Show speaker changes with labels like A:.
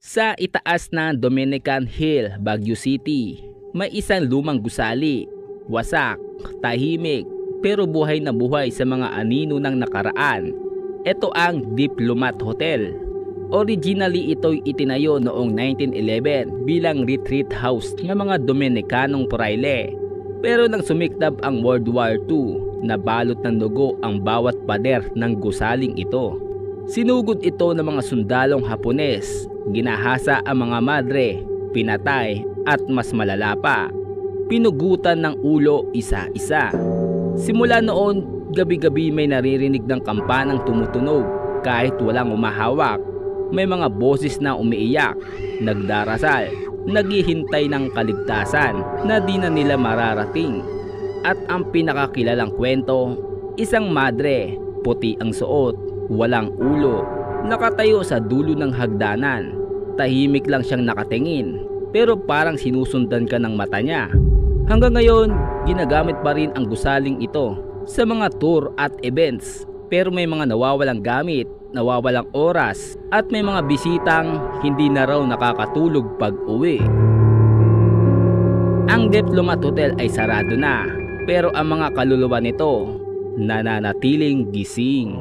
A: Sa itaas ng Dominican Hill, Baguio City, may isang lumang gusali, wasak, tahimik, pero buhay na buhay sa mga anino ng nakaraan. Ito ang Diplomat Hotel. Originally ito'y itinayo noong 1911 bilang retreat house ng mga Dominicanong Fraile. Pero nang sumiklab ang World War II, nabalot ng dugo ang bawat pader ng gusaling ito. Sinugod ito ng mga sundalong Hapones, ginahasa ang mga madre, pinatay at mas malala pa, pinugutan ng ulo isa-isa. Simula noon, gabi-gabi may naririnig ng kampanang tumutunog kahit walang umahawak. May mga boses na umiiyak, nagdarasal, naghihintay ng kaligtasan na di na nila mararating. At ang pinakakilalang kwento, isang madre, puti ang suot, walang ulo, nakatayo sa dulo ng hagdanan. Tahimik lang siyang nakatingin, pero parang sinusundan ka ng mata niya. Hanggang ngayon, ginagamit pa rin ang gusaling ito sa mga tour at events. Pero may mga nawawalang gamit, nawawalang oras, at may mga bisitang hindi na raw nakakatulog pag uwi. Ang Diplomat Hotel ay sarado na, pero ang mga kaluluwa nito nananatiling gising.